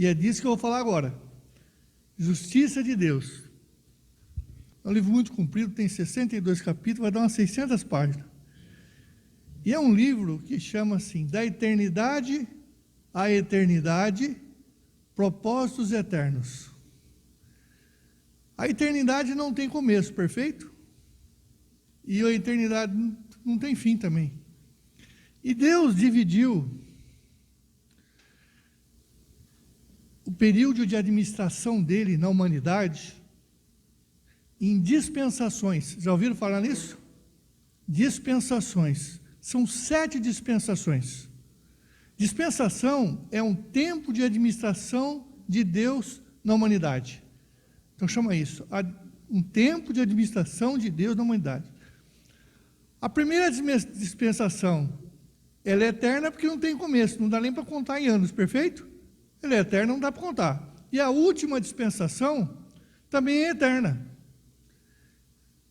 E é disso que eu vou falar agora. Justiça de Deus. É um livro muito comprido, tem 62 capítulos, vai dar umas 600 páginas. E é um livro que chama assim, da eternidade à eternidade, propósitos eternos. A eternidade não tem começo, perfeito? E a eternidade não tem fim também. E Deus dividiu o período de administração dele na humanidade em dispensações. Já ouviram falar nisso? Dispensações. São 7 dispensações. Dispensação é um tempo de administração de Deus na humanidade. Então chama isso, um tempo de administração de Deus na humanidade. A primeira dispensação, ela é eterna porque não tem começo, não dá nem para contar em anos, perfeito? Ela é eterna, não dá para contar. E a última dispensação também é eterna.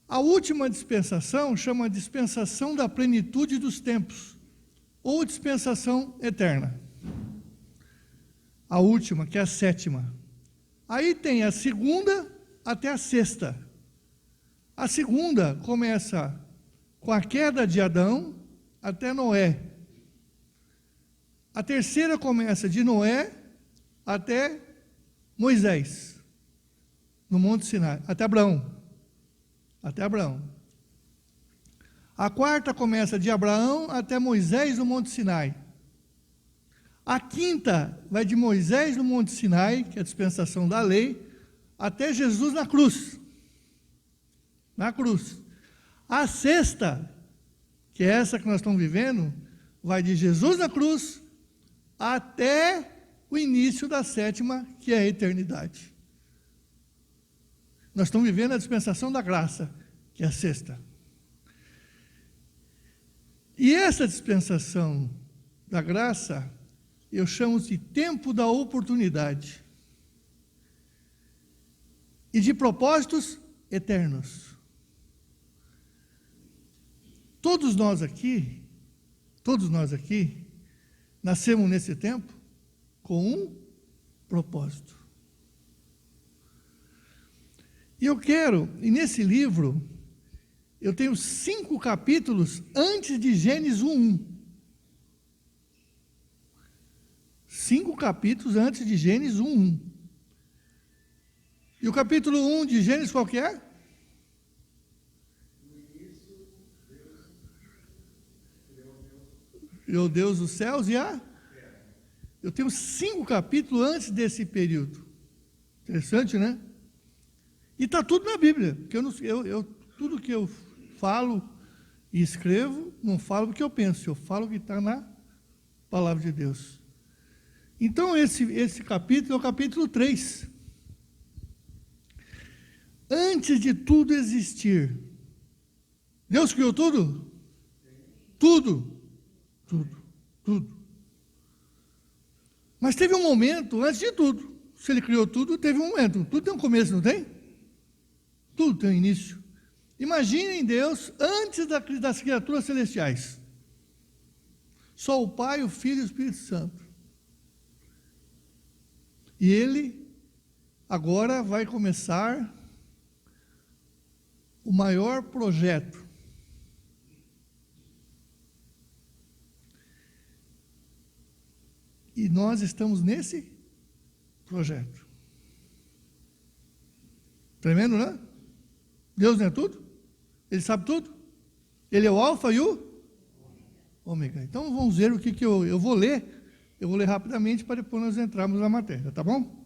A última dispensação chama dispensação da plenitude dos tempos, ou dispensação eterna. A última, que é a 7ª. Aí tem a 2ª até a 6ª. A 2ª começa com a queda de Adão até Noé. A 3ª começa de Noé até Moisés, no Monte Sinai, até Abraão. Até Abraão. A 4ª começa de Abraão até Moisés no Monte Sinai. A 5ª vai de Moisés no Monte Sinai, que é a dispensação da lei, até Jesus na cruz. Na cruz. A 6ª, que é essa que nós estamos vivendo, vai de Jesus na cruz até o início da 7ª, que é a eternidade. Nós estamos vivendo a dispensação da graça, que é a 6ª. E essa dispensação da graça, eu chamo de tempo da oportunidade. E de propósitos eternos. Todos nós aqui, nascemos nesse tempo com um propósito. E nesse livro, eu tenho 5 capítulos antes de Gênesis 1:1. 5 capítulos antes de Gênesis 1:1. E o capítulo 1 de Gênesis qual que é? Criou Deus os céus e a... Eu tenho 5 capítulos antes desse período. Interessante, né? E está tudo na Bíblia, porque tudo que eu falo e escrevo, não falo o que eu penso, eu falo o que está na Palavra de Deus. Então, esse capítulo é o capítulo 3. Antes de tudo existir, Deus criou tudo? Tudo. Mas teve um momento antes de tudo. Se Ele criou tudo, teve um momento. Tudo tem um começo, não tem? Tudo tem um início. Imaginem Deus antes das criaturas celestiais. Só o Pai, o Filho e o Espírito Santo. E Ele agora vai começar o maior projeto. E nós estamos nesse projeto. Tremendo, né? Deus não é tudo? Ele sabe tudo? Ele é o alfa e o ômega. Então vamos ver o que eu vou ler. Eu vou ler rapidamente para depois nós entrarmos na matéria, tá bom?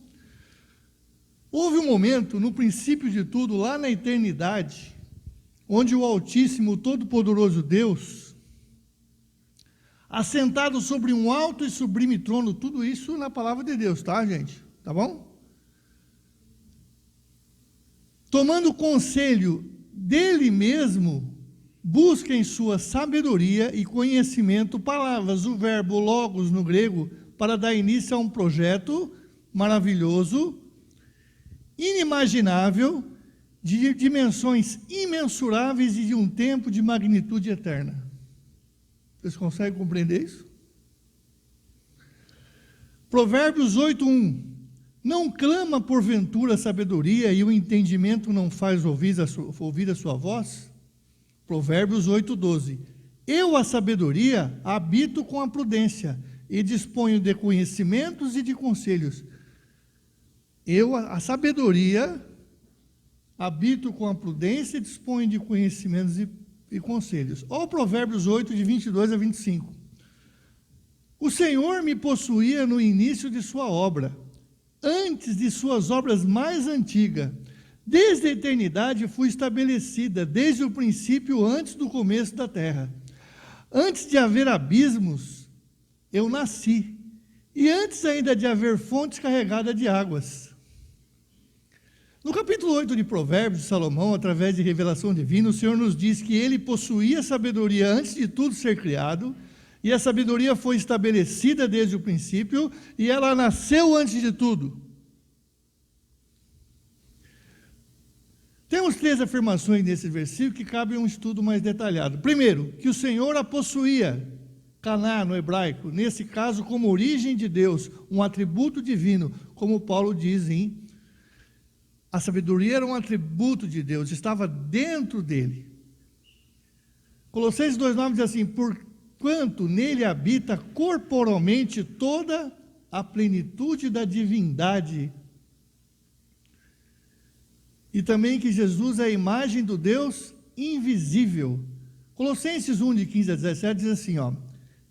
Houve um momento, no princípio de tudo, lá na eternidade, onde o Altíssimo, Todo-Poderoso Deus, assentado sobre um alto e sublime trono, tudo isso na palavra de Deus, tá, gente? Tá bom? Tomando conselho dele mesmo, busca em sua sabedoria e conhecimento palavras, o verbo logos no grego, para dar início a um projeto maravilhoso, inimaginável, de dimensões imensuráveis e de um tempo de magnitude eterna. Vocês conseguem compreender isso? Provérbios 8:1. Não clama porventura a sabedoria e o entendimento não faz ouvir a sua voz? Provérbios 8:12. Eu, a sabedoria, habito com a prudência e disponho de conhecimentos e de conselhos. Eu, a sabedoria, habito com a prudência e disponho de conhecimentos e conselhos. Olha o Provérbios 8, de 22 a 25. O Senhor me possuía no início de sua obra, antes de suas obras mais antigas. Desde a eternidade fui estabelecida, desde o princípio, antes do começo da terra. Antes de haver abismos, eu nasci, e antes ainda de haver fontes carregadas de águas. No capítulo 8 de Provérbios de Salomão, através de revelação divina, o Senhor nos diz que ele possuía sabedoria antes de tudo ser criado, e a sabedoria foi estabelecida desde o princípio, e ela nasceu antes de tudo. Temos 3 afirmações nesse versículo que cabem a um estudo mais detalhado. Primeiro, que o Senhor a possuía, Caná no hebraico, nesse caso como origem de Deus, um atributo divino, como Paulo diz a sabedoria era um atributo de Deus, estava dentro dele. Colossenses 2:9 diz assim, porquanto nele habita corporalmente toda a plenitude da divindade. E também que Jesus é a imagem do Deus invisível. Colossenses 1, de 15 a 17, diz assim,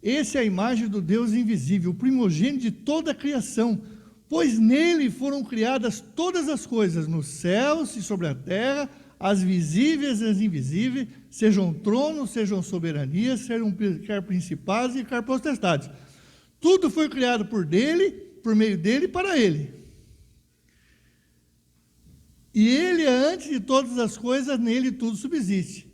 esse é a imagem do Deus invisível, o primogênito de toda a criação, pois nele foram criadas todas as coisas, nos céus e sobre a terra, as visíveis e as invisíveis, sejam tronos, sejam soberanias, sejam quer principados e quer potestades. Tudo foi criado por meio dele e para ele. E ele é antes de todas as coisas, nele tudo subsiste.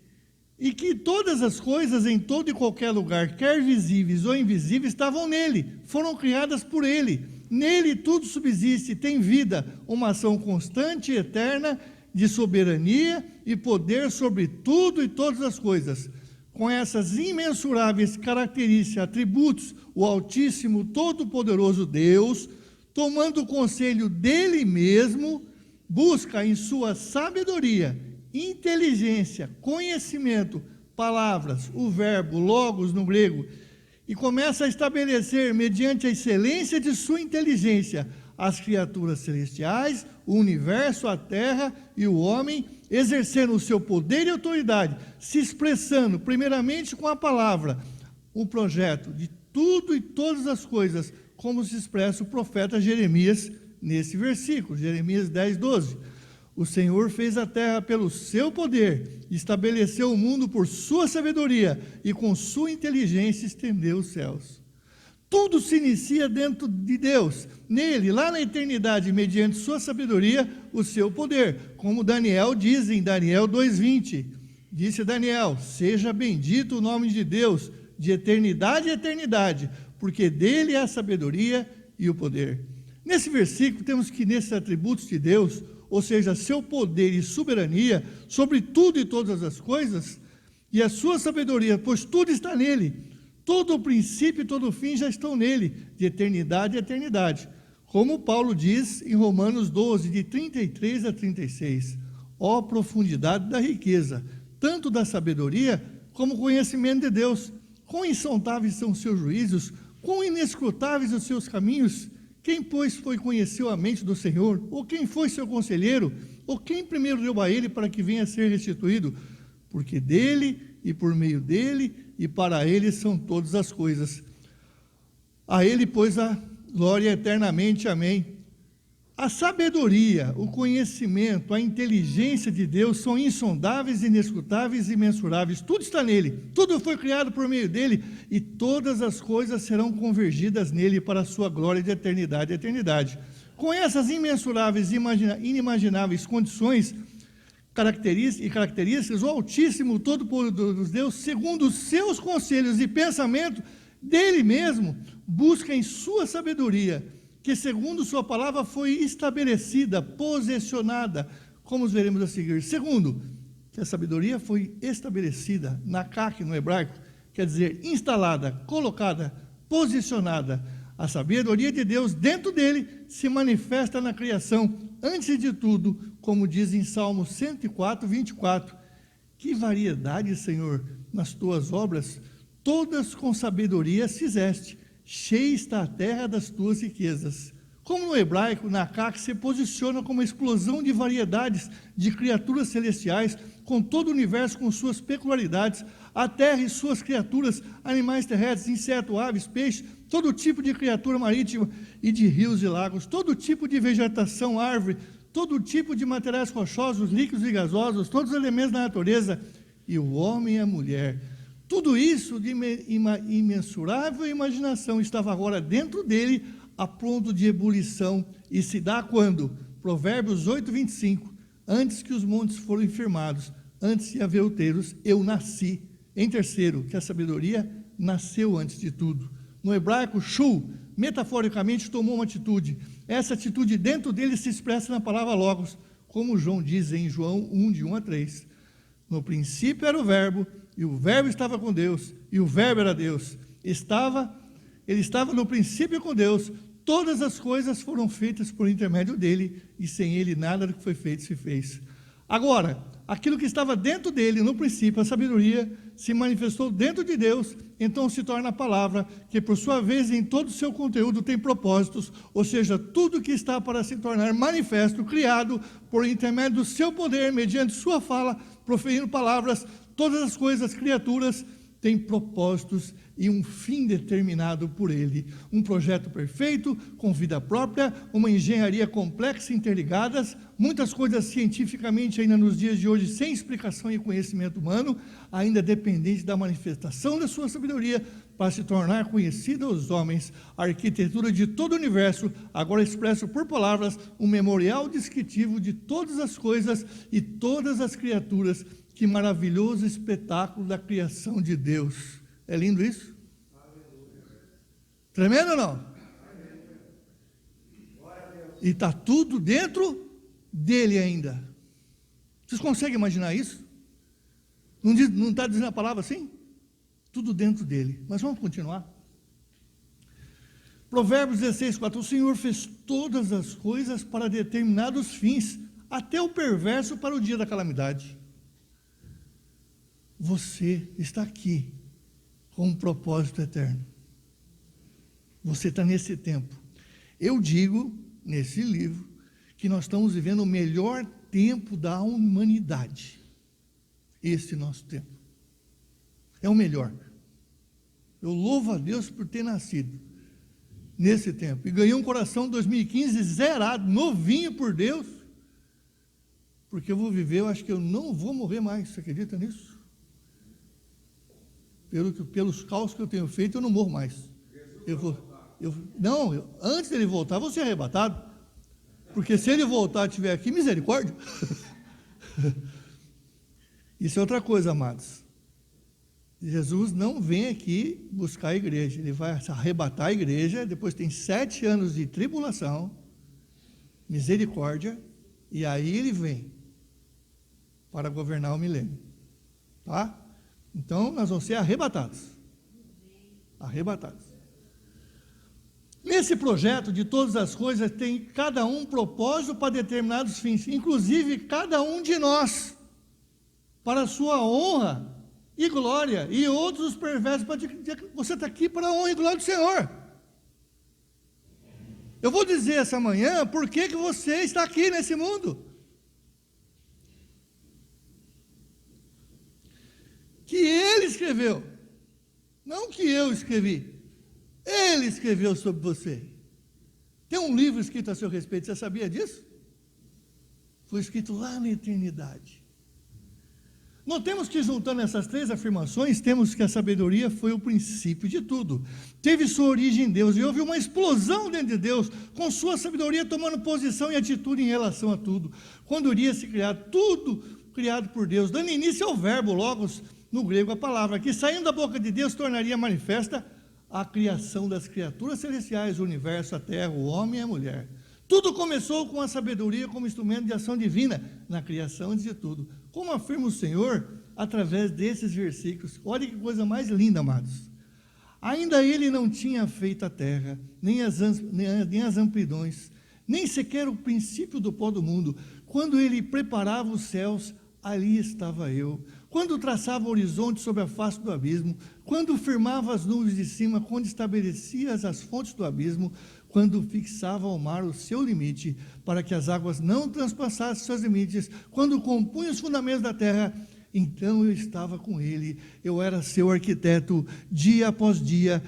E que todas as coisas em todo e qualquer lugar, quer visíveis ou invisíveis, estavam nele, foram criadas por ele. Nele tudo subsiste, tem vida, uma ação constante e eterna de soberania e poder sobre tudo e todas as coisas. Com essas imensuráveis características, atributos, o Altíssimo, Todo-Poderoso Deus, tomando o conselho dele mesmo, busca em sua sabedoria, inteligência, conhecimento, palavras, o verbo, logos no grego, e começa a estabelecer, mediante a excelência de sua inteligência, as criaturas celestiais, o universo, a terra e o homem, exercendo o seu poder e autoridade, se expressando primeiramente com a palavra, o projeto de tudo e todas as coisas, como se expressa o profeta Jeremias nesse versículo, Jeremias 10:12. O Senhor fez a terra pelo seu poder, estabeleceu o mundo por sua sabedoria e com sua inteligência estendeu os céus. Tudo se inicia dentro de Deus, nele, lá na eternidade, mediante sua sabedoria, o seu poder. Como Daniel diz em Daniel 2:20, disse Daniel, seja bendito o nome de Deus, de eternidade a eternidade, porque dele é a sabedoria e o poder. Nesse versículo, temos que nesses atributos de Deus, ou seja, seu poder e soberania sobre tudo e todas as coisas, e a sua sabedoria, pois tudo está nele, todo o princípio e todo o fim já estão nele, de eternidade a eternidade. Como Paulo diz em Romanos 12, de 33 a 36, ó profundidade da riqueza, tanto da sabedoria como conhecimento de Deus, quão insondáveis são os seus juízos, quão inescrutáveis os seus caminhos. Quem, pois, conheceu a mente do Senhor? Ou quem foi seu conselheiro? Ou quem primeiro deu a ele para que venha a ser restituído? Porque dele, e por meio dele, e para ele são todas as coisas. A ele, pois, a glória eternamente. Amém. A sabedoria, o conhecimento, a inteligência de Deus são insondáveis, inescrutáveis e imensuráveis. Tudo está nele, tudo foi criado por meio dele, e todas as coisas serão convergidas nele para a sua glória de eternidade a eternidade. Com essas imensuráveis e inimagináveis condições, características, o Altíssimo, Todo-Poderoso Deus, segundo os seus conselhos e pensamentos dele mesmo, busca em sua sabedoria, que segundo sua palavra foi estabelecida, posicionada, como veremos a seguir. Segundo, que a sabedoria foi estabelecida, nakak no hebraico, quer dizer instalada, colocada, posicionada. A sabedoria de Deus dentro dele se manifesta na criação, antes de tudo, como diz em Salmo 104, 24. Que variedade, Senhor, nas tuas obras, todas com sabedoria as fizeste, cheia está a terra das tuas riquezas. Como no hebraico, Nakak se posiciona como uma explosão de variedades de criaturas celestiais, com todo o universo com suas peculiaridades, a terra e suas criaturas, animais terrestres, insetos, aves, peixes, todo tipo de criatura marítima e de rios e lagos, todo tipo de vegetação, árvore, todo tipo de materiais rochosos, líquidos e gasosos, todos os elementos da natureza, e o homem e a mulher. Tudo isso de imensurável imaginação estava agora dentro dele, a ponto de ebulição, e se dá quando? Provérbios 8, 25, antes que os montes foram firmados, antes de haver outeiros, eu nasci. Em terceiro, que a sabedoria nasceu antes de tudo. No hebraico, shu, metaforicamente, tomou uma atitude. Essa atitude dentro dele se expressa na palavra logos, como João diz em João 1, de 1 a 3. No princípio era o verbo, e o verbo estava com Deus, e o verbo era Deus. Ele estava no princípio com Deus. Todas as coisas foram feitas por intermédio dele, e sem ele nada do que foi feito se fez. Agora, aquilo que estava dentro dele, no princípio, a sabedoria, se manifestou dentro de Deus, então se torna a palavra, que por sua vez, em todo o seu conteúdo, tem propósitos, ou seja, tudo que está para se tornar manifesto, criado por intermédio do seu poder, mediante sua fala, proferindo palavras, todas as coisas, criaturas, têm propósitos e um fim determinado por ele. Um projeto perfeito, com vida própria, uma engenharia complexa e interligadas, muitas coisas cientificamente ainda nos dias de hoje sem explicação e conhecimento humano, ainda dependente da manifestação da sua sabedoria para se tornar conhecida aos homens. A arquitetura de todo o universo, agora expresso por palavras, um memorial descritivo de todas as coisas e todas as criaturas. Que maravilhoso espetáculo da criação de Deus. É lindo isso? Tremendo ou não? E está tudo dentro dele ainda. Vocês conseguem imaginar isso? Não está dizendo a palavra assim? Tudo dentro dele. Mas vamos continuar. Provérbios 16, 4. O Senhor fez todas as coisas para determinados fins, até o perverso para o dia da calamidade. Você está aqui com um propósito eterno. Você está nesse tempo. Eu digo, nesse livro, que nós estamos vivendo o melhor tempo da humanidade. Esse nosso tempo. É o melhor. Eu louvo a Deus por ter nascido nesse tempo. E ganhei um coração 2015 zerado, novinho por Deus. Porque eu vou viver, eu acho que eu não vou morrer mais. Você acredita nisso? Pelos cálculos que eu tenho feito, eu não morro mais. Antes dele voltar, eu vou ser arrebatado. Porque se ele voltar e estiver aqui, misericórdia. Isso é outra coisa, amados. Jesus não vem aqui buscar a igreja. Ele vai arrebatar a igreja, depois tem 7 anos de tribulação, misericórdia, e aí ele vem para governar o milênio. Tá? Então, nós vamos ser arrebatados. Arrebatados. Nesse projeto de todas as coisas, tem cada um propósito para determinados fins, inclusive cada um de nós, para a sua honra e glória, e outros perversos, para dizer que você está aqui para a honra e glória do Senhor. Eu vou dizer essa manhã por que você está aqui nesse mundo. Que ele escreveu, não que eu escrevi, ele escreveu sobre você. Tem um livro escrito a seu respeito, você sabia disso? Foi escrito lá na eternidade. Nós temos que, juntando essas 3 afirmações, temos que a sabedoria foi o princípio de tudo. Teve sua origem em Deus, e houve uma explosão dentro de Deus, com sua sabedoria tomando posição e atitude em relação a tudo. Quando iria se criar, tudo criado por Deus, dando início ao verbo, logos, no grego a palavra, que saindo da boca de Deus tornaria manifesta a criação das criaturas celestiais, o universo, a terra, o homem e a mulher. Tudo começou com a sabedoria como instrumento de ação divina na criação antes de tudo. Como afirma o Senhor através desses versículos. Olha que coisa mais linda, amados. Ainda ele não tinha feito a terra, nem as amplidões, nem sequer o princípio do pó do mundo. Quando ele preparava os céus, ali estava eu. Quando traçava o horizonte sobre a face do abismo, quando firmava as nuvens de cima, quando estabelecia as fontes do abismo, quando fixava ao mar o seu limite, para que as águas não transpassassem seus limites, quando compunha os fundamentos da terra, então eu estava com ele, eu era seu arquiteto, dia após dia,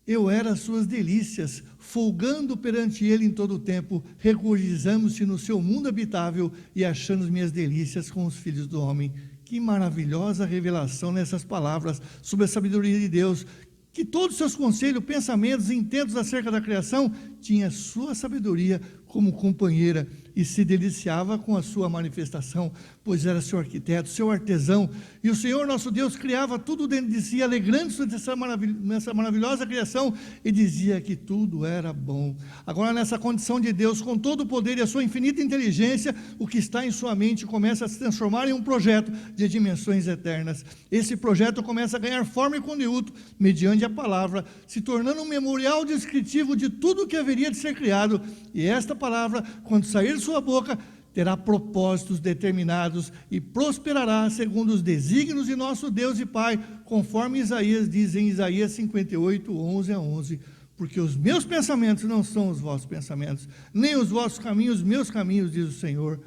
eu era suas delícias, folgando perante ele em todo o tempo, regozijamos-se no seu mundo habitável e achando as minhas delícias com os filhos do homem. Que maravilhosa revelação nessas palavras sobre a sabedoria de Deus, que todos os seus conselhos, pensamentos e intentos acerca da criação tinha sua sabedoria como companheira e se deliciava com a sua manifestação, pois era seu arquiteto, seu artesão, e o Senhor nosso Deus criava tudo dentro de si, alegrando-se nessa maravilhosa criação, e dizia que tudo era bom. Agora, nessa condição de Deus, com todo o poder e a sua infinita inteligência, o que está em sua mente começa a se transformar em um projeto de dimensões eternas. Esse projeto começa a ganhar forma e conteúdo, mediante a palavra, se tornando um memorial descritivo de tudo o que haveria de ser criado, e esta palavra, quando sair de sua boca, terá propósitos determinados e prosperará segundo os desígnios de nosso Deus e Pai, conforme Isaías diz em Isaías 58, 11 a 11, porque os meus pensamentos não são os vossos pensamentos, nem os vossos caminhos, meus caminhos, diz o Senhor,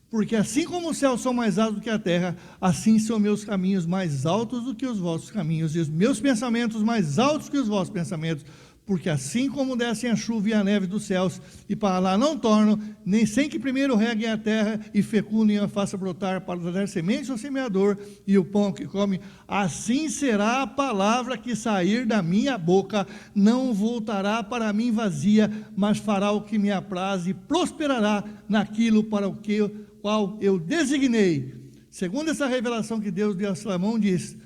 porque assim como os céus são mais altos do que a terra, assim são meus caminhos mais altos do que os vossos caminhos, e os meus pensamentos mais altos que os vossos pensamentos, porque assim como descem a chuva e a neve dos céus, e para lá não tornam, nem sem que primeiro reguem a terra, e fecundem e a faça brotar, para dar semente ao semeador, e o pão que come, assim será a palavra que sair da minha boca, não voltará para mim vazia, mas fará o que me apraz, e prosperará naquilo para o qual eu designei. Segundo essa revelação que Deus deu a Salomão, diz: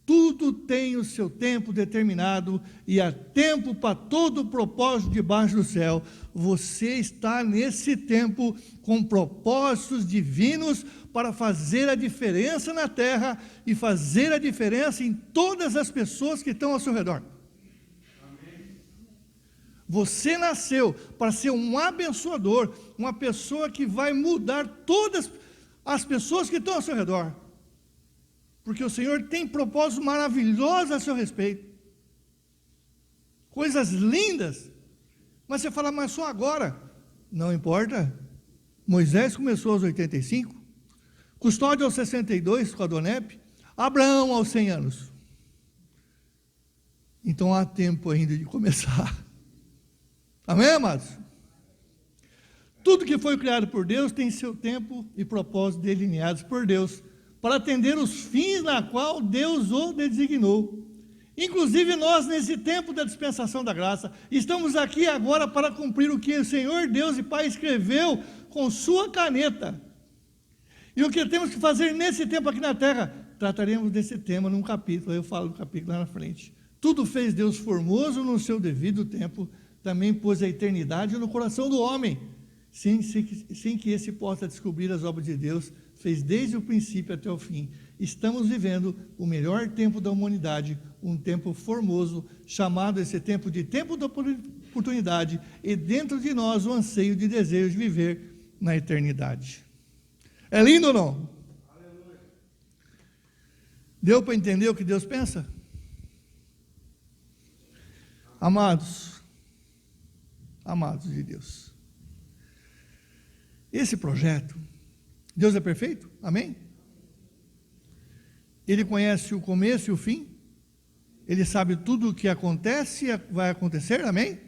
tudo tem o seu tempo determinado e há tempo para todo o propósito debaixo do céu. Você está nesse tempo com propósitos divinos para fazer a diferença na terra e fazer a diferença em todas as pessoas que estão ao seu redor. Amém. Você nasceu para ser um abençoador, uma pessoa que vai mudar todas as pessoas que estão ao seu redor. Porque o Senhor tem propósitos maravilhosos a seu respeito, coisas lindas, mas você fala, mas só agora, não importa. Moisés começou aos 85, Custódio aos 62 com Adonep, Abraão aos 100 anos, então há tempo ainda de começar, amém, amados? Tudo que foi criado por Deus tem seu tempo e propósito delineados por Deus, para atender os fins na qual Deus o designou. Inclusive nós, nesse tempo da dispensação da graça, estamos aqui agora para cumprir o que o Senhor Deus e Pai escreveu com sua caneta. E o que temos que fazer nesse tempo aqui na terra? Trataremos desse tema num capítulo, eu falo do capítulo lá na frente. Tudo fez Deus formoso no seu devido tempo, também pôs a eternidade no coração do homem, sem que esse possa descobrir as obras de Deus, fez desde o princípio até o fim. Estamos vivendo o melhor tempo da humanidade, um tempo formoso, chamado esse tempo de tempo da oportunidade, e dentro de nós o anseio de desejo de viver na eternidade. É lindo ou não? Aleluia. Deu para entender o que Deus pensa? Amados de Deus, esse projeto, Deus é perfeito? Amém? Ele conhece o começo e o fim? Ele sabe tudo o que acontece e vai acontecer? Amém?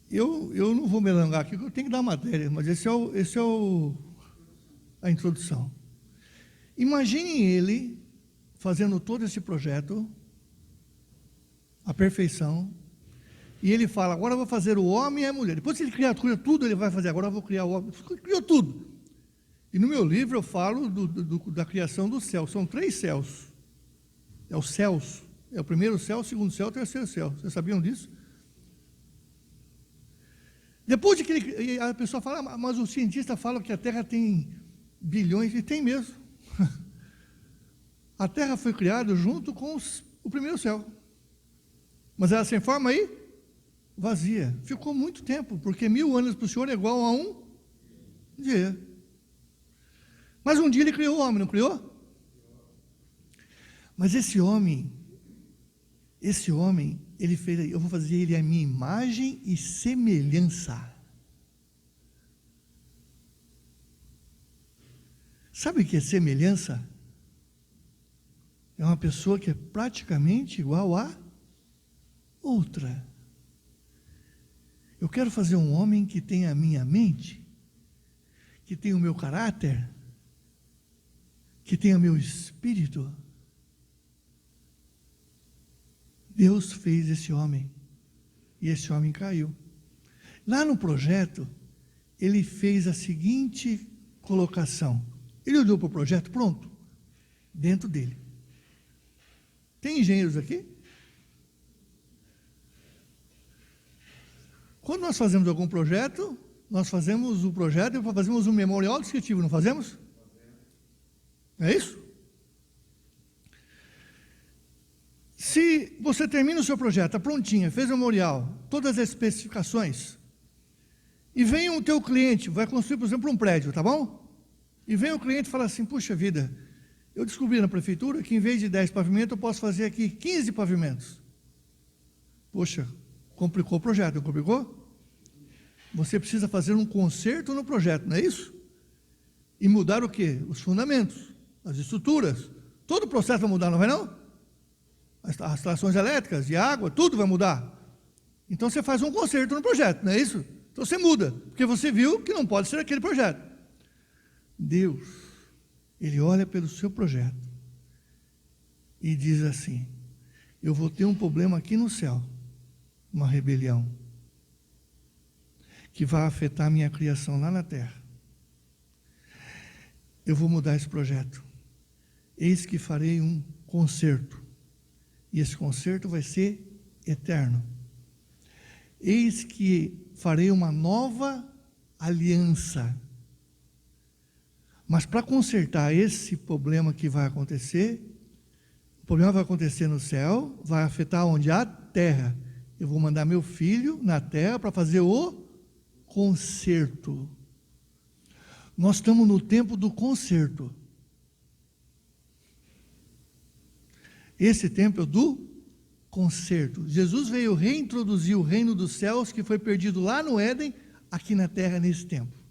Eu não vou me alongar aqui, eu tenho que dar matéria, mas esse é a introdução. Imagine ele fazendo todo esse projeto, a perfeição, e ele fala, agora eu vou fazer o homem e a mulher. Depois que ele cria tudo, ele vai fazer, agora eu vou criar o homem. Ele criou tudo. E no meu livro eu falo da criação do céu. São 3 céus. É os céus. É o primeiro céu, o segundo céu, o terceiro céu. Vocês sabiam disso? Depois de que a pessoa fala, mas o cientista fala que a Terra tem bilhões, e tem mesmo. A Terra foi criada junto com o primeiro céu. Mas ela sem forma aí, vazia. Ficou muito tempo, porque 1000 anos para o Senhor é igual a um dia. Mas um dia ele criou o homem, não criou? Mas esse homem, ele fez, eu vou fazer ele a minha imagem e semelhança. Sabe o que é semelhança? É uma pessoa que é praticamente igual a outra. Eu quero fazer um homem que tenha a minha mente, que tenha o meu caráter, que tenha o meu espírito. Deus fez esse homem, e esse homem caiu. Lá no projeto, ele fez a seguinte colocação. Ele olhou para o projeto, pronto, dentro dele. Tem engenheiros aqui? Quando nós fazemos algum projeto, nós fazemos o projeto e fazemos um memorial descritivo, não fazemos? É isso? Se você termina o seu projeto, está prontinho, fez o memorial, todas as especificações, e vem o teu cliente, vai construir, por exemplo, um prédio, tá bom? E vem o cliente e fala assim, puxa vida, eu descobri na prefeitura que em vez de 10 pavimentos, eu posso fazer aqui 15 pavimentos. Poxa, complicou o projeto, não complicou? Você precisa fazer um conserto no projeto, não é isso? E mudar o quê? Os fundamentos, as estruturas, todo o processo vai mudar, não vai não? As instalações elétricas, de água, tudo vai mudar. Então você faz um conserto no projeto, não é isso? Então você muda, porque você viu que não pode ser aquele projeto. Deus, Ele olha pelo seu projeto e diz assim, eu vou ter um problema aqui no céu, uma rebelião, que vai afetar a minha criação lá na terra. Eu vou mudar esse projeto. Eis que farei um conserto, e esse conserto vai ser eterno. Eis que farei uma nova aliança. Mas para consertar esse problema que vai acontecer, o problema vai acontecer no céu, vai afetar onde? A terra. Eu vou mandar meu filho na terra para fazer o conserto. Nós estamos no tempo do conserto. Esse tempo é do conserto. Jesus veio reintroduzir o reino dos céus que foi perdido lá no Éden, aqui na terra nesse tempo.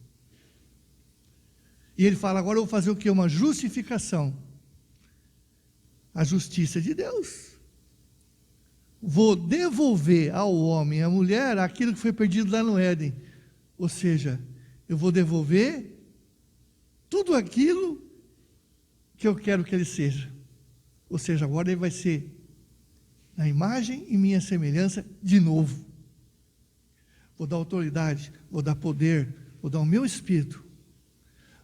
E ele fala, agora eu vou fazer o quê? Uma justificação. A justiça de Deus. Vou devolver ao homem e à mulher aquilo que foi perdido lá no Éden. Ou seja, eu vou devolver tudo aquilo que eu quero que ele seja. Ou seja, agora ele vai ser na imagem e minha semelhança de novo. Vou dar autoridade, vou dar poder, vou dar o meu espírito,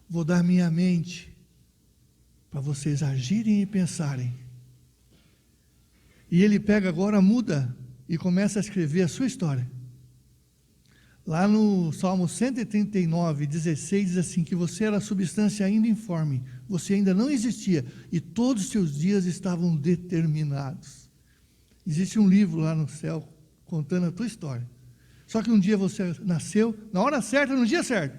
vou dar minha mente, para vocês agirem e pensarem. E ele pega agora, muda e começa a escrever a sua história. Lá no Salmo 139, 16, diz assim, que você era substância ainda informe, você ainda não existia, e todos os seus dias estavam determinados. Existe um livro lá no céu, contando a tua história. Só que um dia você nasceu, na hora certa, no dia certo.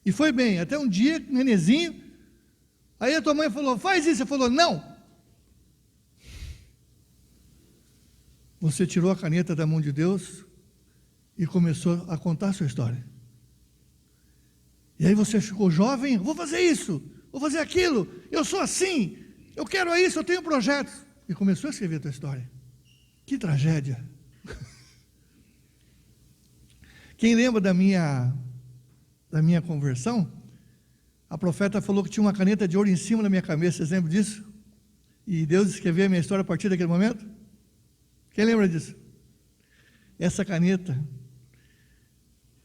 E foi bem, até um dia, nenezinho, aí a tua mãe falou, faz isso, você falou, não. Você tirou a caneta da mão de Deus e começou a contar a sua história. E aí você ficou jovem, vou fazer isso, vou fazer aquilo, eu sou assim, eu quero isso, eu tenho projetos. E começou a escrever a tua história. Que tragédia. Quem lembra da minha conversão? A profeta falou que tinha uma caneta de ouro em cima da minha cabeça, vocês lembram disso? E Deus escreveu a minha história a partir daquele momento? Quem lembra disso? Essa caneta,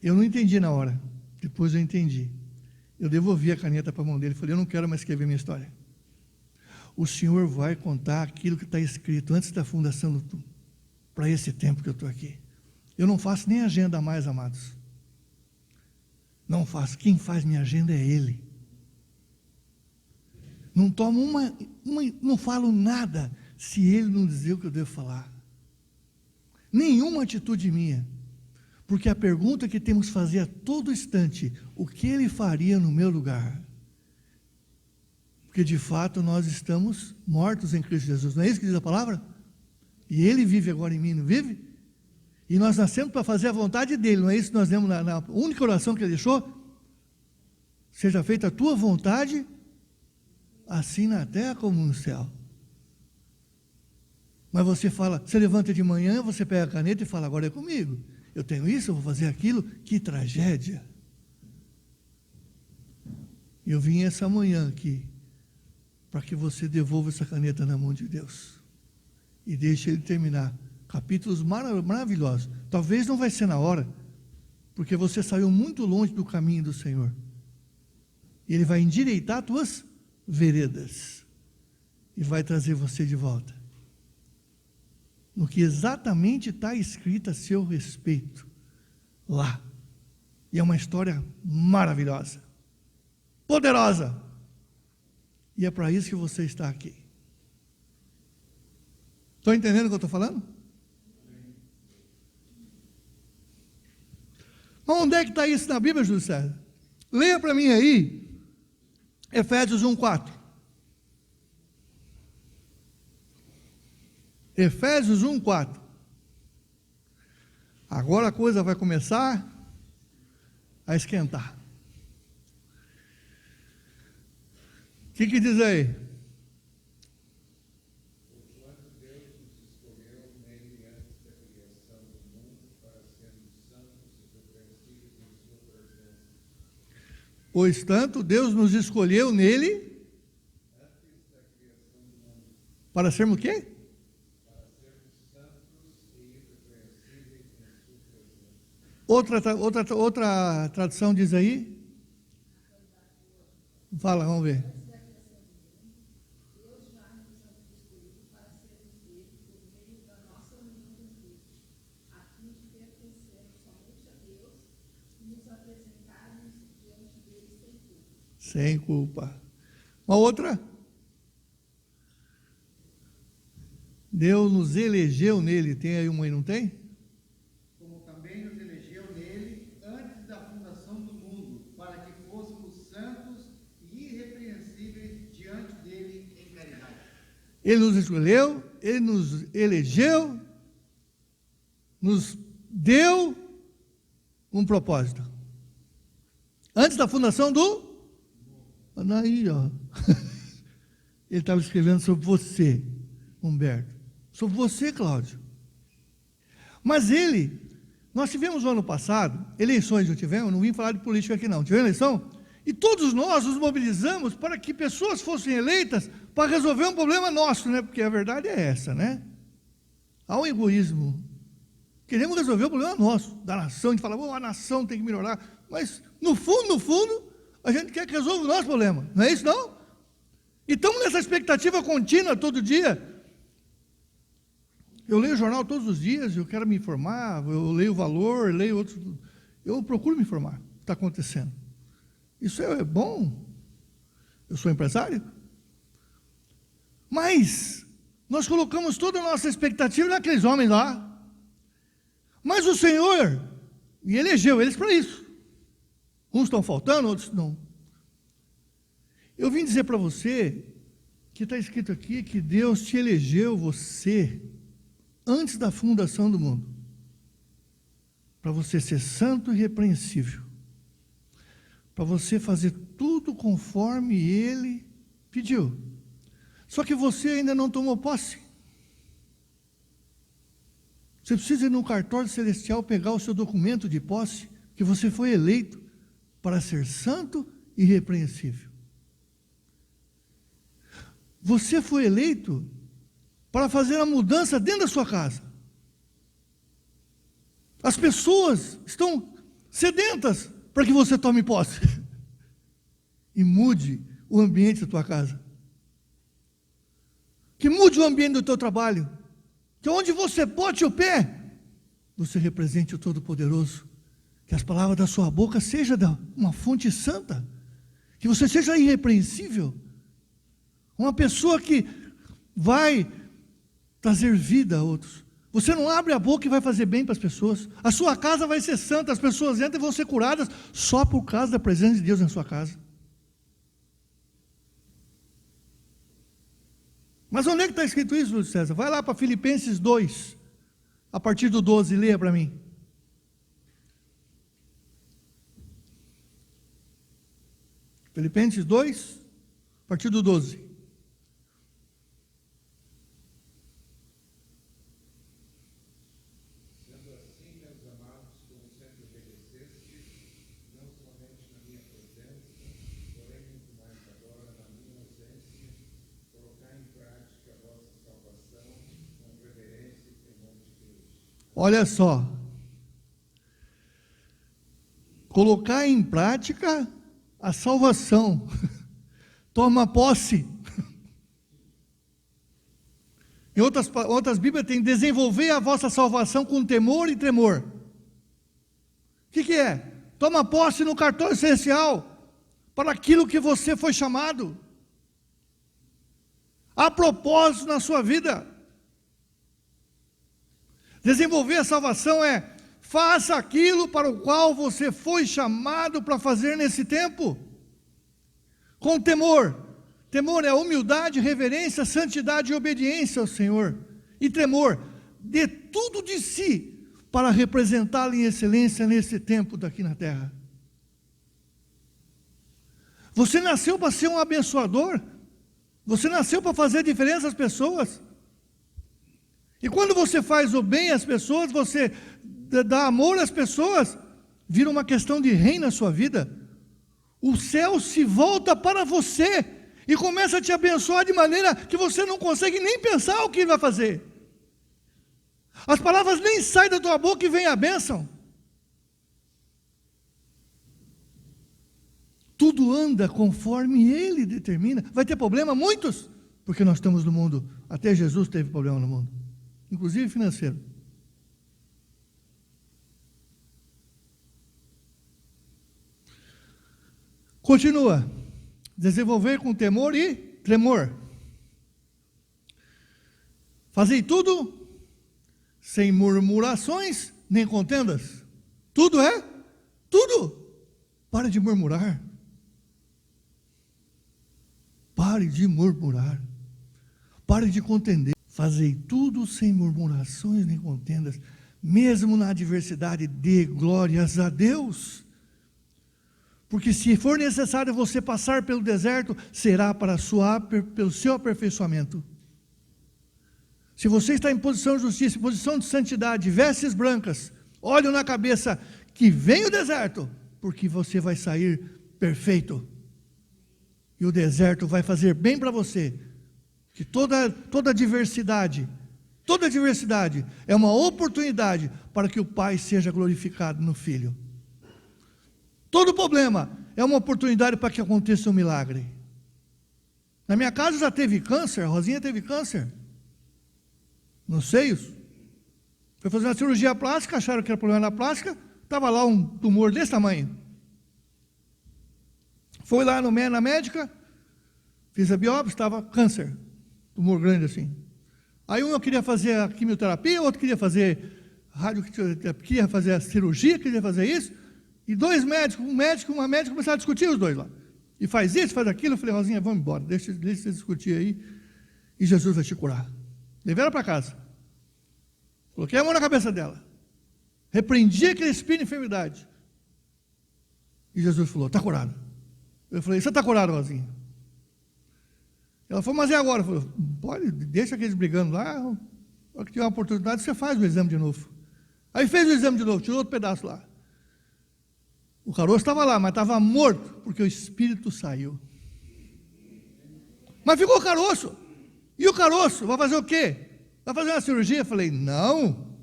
eu não entendi na hora, depois eu entendi. Eu devolvi a caneta para a mão dele, falei, eu não quero mais escrever minha história. O Senhor vai contar aquilo que está escrito antes da fundação do mundo, para esse tempo que eu estou aqui. Eu não faço nem agenda mais, amados. Não faço, quem faz minha agenda é Ele. Não tomo não falo nada se Ele não dizer o que eu devo falar. Nenhuma atitude minha. Porque a pergunta que temos que fazer a todo instante, o que Ele faria no meu lugar? Porque de fato nós estamos mortos em Cristo Jesus. Não é isso que diz a palavra? E Ele vive agora em mim, não vive? E nós nascemos para fazer a vontade dEle, não é isso que nós lemos na única oração que Ele deixou? Seja feita a tua vontade, assim na terra como no céu. Mas você fala, você levanta de manhã, você pega a caneta e fala, agora é comigo. Eu tenho isso, eu vou fazer aquilo, que tragédia. Eu vim essa manhã aqui, para que você devolva essa caneta na mão de Deus. E deixe Ele terminar. Capítulos maravilhosos. Talvez não vai ser na hora, porque você saiu muito longe do caminho do Senhor. E Ele vai endireitar tuas veredas. E vai trazer você de volta. No que exatamente está escrito a seu respeito. Lá. E é uma história maravilhosa. Poderosa. E é para isso que você está aqui. Estão entendendo o que eu estou falando? Mas onde é que está isso na Bíblia, Júlio César? Leia para mim aí, Efésios 1:4. Efésios 1:4. Agora a coisa vai começar a esquentar. O que diz aí? Pois tanto Deus nos escolheu nele para sermos o quê? Outra tradução diz aí? Fala, vamos ver. Sem culpa. Uma outra? Deus nos elegeu nele. Tem aí uma aí, não tem? Como também nos elegeu nele antes da fundação do mundo, para que fôssemos santos e irrepreensíveis diante dele em caridade. Ele nos escolheu, Ele nos elegeu, nos deu um propósito. Antes da fundação do... Aí, ó. Ele estava escrevendo sobre você, Humberto. Sobre você, Cláudio. Mas nós tivemos no ano passado, eleições, não tivemos? Não vim falar de política aqui não. Tivemos eleição? E todos nós nos mobilizamos para que pessoas fossem eleitas para resolver um problema nosso, né? Porque a verdade é essa, né? Há um egoísmo. Queremos resolver o problema nosso, da nação. A gente fala, a nação tem que melhorar. Mas, no fundo, a gente quer que resolva o nosso problema. Não é isso, não? E estamos nessa expectativa contínua todo dia. Eu leio o jornal todos os dias, eu quero me informar, eu leio o Valor, leio outros. Eu procuro me informar o que está acontecendo. Isso é bom. Eu sou empresário. Mas nós colocamos toda a nossa expectativa naqueles homens lá. Mas o Senhor elegeu eles para isso. Uns estão faltando, outros não. Eu vim dizer para você, que está escrito aqui, que Deus te elegeu, você, antes da fundação do mundo, para você ser santo e irrepreensível, para você fazer tudo conforme Ele pediu. Só que você ainda não tomou posse. Você precisa ir no cartório celestial pegar o seu documento de posse, que você foi eleito para ser santo e irrepreensível. Você foi eleito para fazer a mudança dentro da sua casa. As pessoas estão sedentas para que você tome posse e mude o ambiente da tua casa. Que mude o ambiente do teu trabalho. Que onde você bote o pé, você represente o Todo-Poderoso. Que as palavras da sua boca sejam uma fonte santa. Que você seja irrepreensível. Uma pessoa que vai trazer vida a outros. Você não abre a boca e vai fazer bem para as pessoas. A sua casa vai ser santa, as pessoas entram e vão ser curadas só por causa da presença de Deus na sua casa. Mas onde é que está escrito isso, Lúcio César? Vai lá para Filipenses 2, a partir do 12, leia para mim. Filipenses 2, a partir do 12. Olha só, colocar em prática a salvação, toma posse. Em outras Bíblias tem desenvolver a vossa salvação com temor e tremor. O que é? Toma posse no cartão essencial para aquilo que você foi chamado. Há propósito na sua vida. Desenvolver a salvação é, faça aquilo para o qual você foi chamado para fazer nesse tempo, com temor. Temor é humildade, reverência, santidade e obediência ao Senhor. E tremor, dê tudo de si para representá-lo em excelência nesse tempo daqui na terra. Você nasceu para ser um abençoador, você nasceu para fazer diferença às pessoas. E quando você faz o bem às pessoas, você dá amor às pessoas, vira uma questão de reino na sua vida. O céu se volta para você e começa a te abençoar de maneira que você não consegue nem pensar o que ele vai fazer. As palavras nem saem da tua boca e vem a bênção. Tudo anda conforme ele determina. Vai ter problema? Muitos, porque nós estamos no mundo. Até Jesus teve problema no mundo, inclusive financeiro. Continua. Desenvolver com temor e tremor. Fazei tudo sem murmurações nem contendas. Tudo é? Tudo. Pare de murmurar. Pare de murmurar. Pare de contender. Fazei tudo sem murmurações nem contendas, mesmo na adversidade, dê glórias a Deus. Porque se for necessário você passar pelo deserto, será pelo seu aperfeiçoamento. Se você está em posição de justiça, em posição de santidade, vestes brancas, óleo na cabeça, que vem o deserto, porque você vai sair perfeito. E o deserto vai fazer bem para você. Que toda adversidade é uma oportunidade para que o Pai seja glorificado no Filho. Todo problema é uma oportunidade para que aconteça um milagre. Na minha casa já teve câncer, a Rosinha teve câncer nos seios. Foi fazer uma cirurgia plástica, acharam que era problema na plástica, estava lá um tumor desse tamanho. Foi lá na médica, fiz a biópsia, estava câncer, tumor grande assim. Aí um queria fazer a quimioterapia, outro queria fazer radioterapia, queria fazer a cirurgia, queria fazer isso. E dois médicos, um médico e uma médica começaram a discutir os dois lá. E faz isso, faz aquilo. Eu falei, Rosinha, vamos embora, deixa você discutir aí, e Jesus vai te curar. Levei ela para casa. Coloquei a mão na cabeça dela. Repreendi aquele espírito de enfermidade. E Jesus falou, está curado. Eu falei, você está curado, Rosinha? Ela falou, mas é agora? Eu falei, pode, deixa aqueles brigando lá, na hora que tiver uma oportunidade, você faz o exame de novo. Aí fez o exame de novo, tirou outro pedaço lá. O caroço estava lá, mas estava morto, porque o espírito saiu. Mas ficou o caroço. E o caroço, vai fazer o quê? Vai fazer uma cirurgia? Eu falei, não.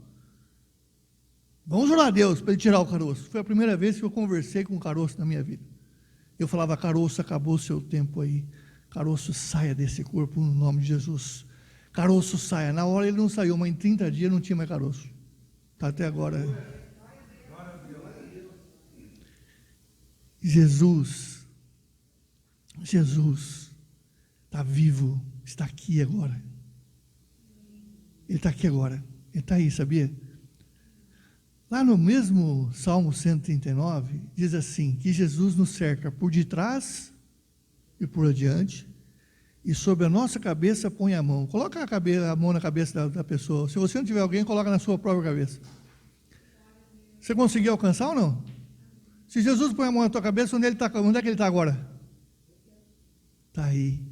Vamos orar a Deus para ele tirar o caroço. Foi a primeira vez que eu conversei com o caroço na minha vida. Eu falava, caroço, acabou o seu tempo aí. Caroço, saia desse corpo no nome de Jesus. Caroço, saia. Na hora ele não saiu, mas em 30 dias não tinha mais caroço. Está até agora. Jesus está vivo, está aqui agora. Ele está aqui agora. Ele está aí, sabia? Lá no mesmo Salmo 139, diz assim, que Jesus nos cerca por detrás e por adiante, e sobre a nossa cabeça põe a mão. Coloca a mão na cabeça da pessoa. Se você não tiver alguém, coloca na sua própria cabeça. Você conseguiu alcançar ou não? Se Jesus põe a mão na tua cabeça, onde é que ele está agora? Está aí.